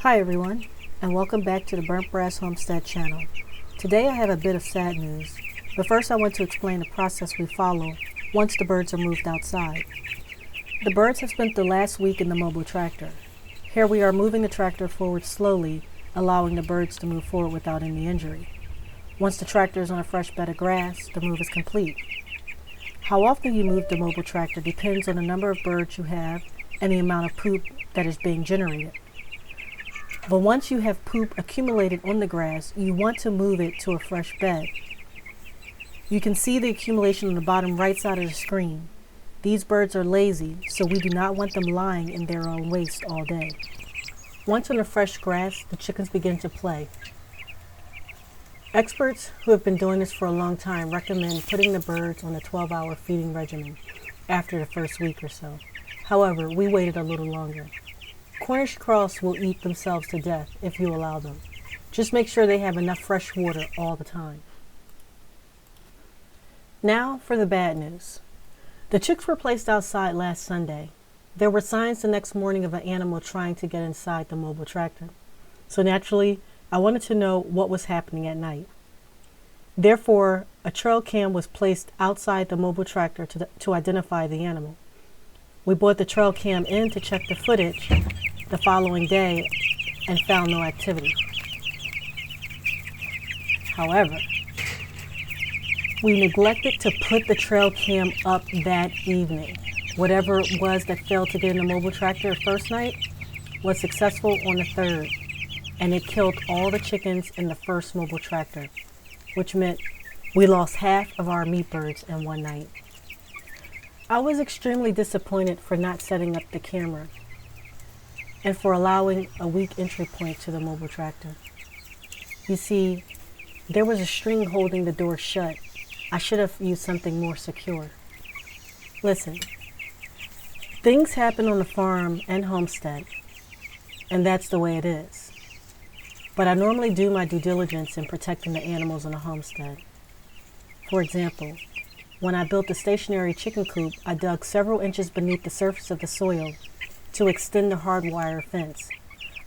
Hi everyone, and welcome back to the Burnt Brass Homestead channel. Today I have a bit of sad news, but first I want to explain the process we follow once the birds are moved outside. The birds have spent the last week in the mobile tractor. Here we are moving the tractor forward slowly, allowing the birds to move forward without any injury. Once the tractor is on a fresh bed of grass, the move is complete. How often you move the mobile tractor depends on the number of birds you have and the amount of poop that is being generated. But once you have poop accumulated on the grass, you want to move it to a fresh bed. You can see the accumulation on the bottom right side of the screen. These birds are lazy, so we do not want them lying in their own waste all day. Once on the fresh grass, the chickens begin to play. Experts who have been doing this for a long time recommend putting the birds on a 12-hour feeding regimen after the first week or so. However, we waited a little longer. Cornish crows will eat themselves to death if you allow them. Just make sure they have enough fresh water all the time. Now for the bad news. The chicks were placed outside last Sunday. There were signs the next morning of an animal trying to get inside the mobile tractor. So naturally, I wanted to know what was happening at night. Therefore, a trail cam was placed outside the mobile tractor to identify the animal. We brought the trail cam in to check the footage the following day and found no activity. However, we neglected to put the trail cam up that evening. Whatever it was that failed to get in the mobile tractor the first night was successful on the third, and it killed all the chickens in the first mobile tractor, which meant we lost half of our meat birds in one night. I was extremely disappointed for not setting up the camera and for allowing a weak entry point to the mobile tractor. You see, there was a string holding the door shut. I should have used something more secure. Listen, things happen on the farm and homestead, and that's the way it is. But I normally do my due diligence in protecting the animals on a homestead. For example, when I built the stationary chicken coop, I dug several inches beneath the surface of the soil to extend the hardwire fence.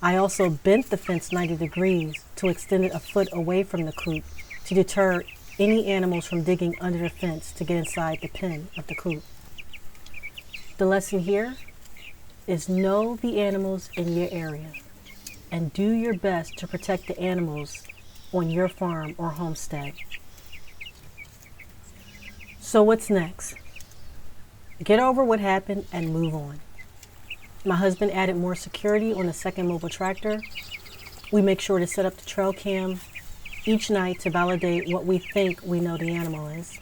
I also bent the fence 90 degrees to extend it a foot away from the coop to deter any animals from digging under the fence to get inside the pen of the coop. The lesson here is know the animals in your area and do your best to protect the animals on your farm or homestead. So what's next? Get over what happened and move on. My husband added more security on the second mobile tractor. We make sure to set up the trail cam each night to validate what we think we know the animal is.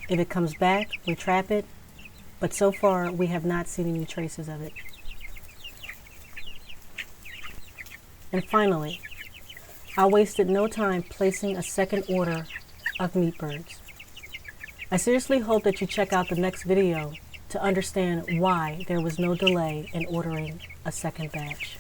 If it comes back, we trap it, but so far we have not seen any traces of it. And finally, I wasted no time placing a second order of meat birds. I seriously hope that you check out the next video to understand why there was no delay in ordering a second batch.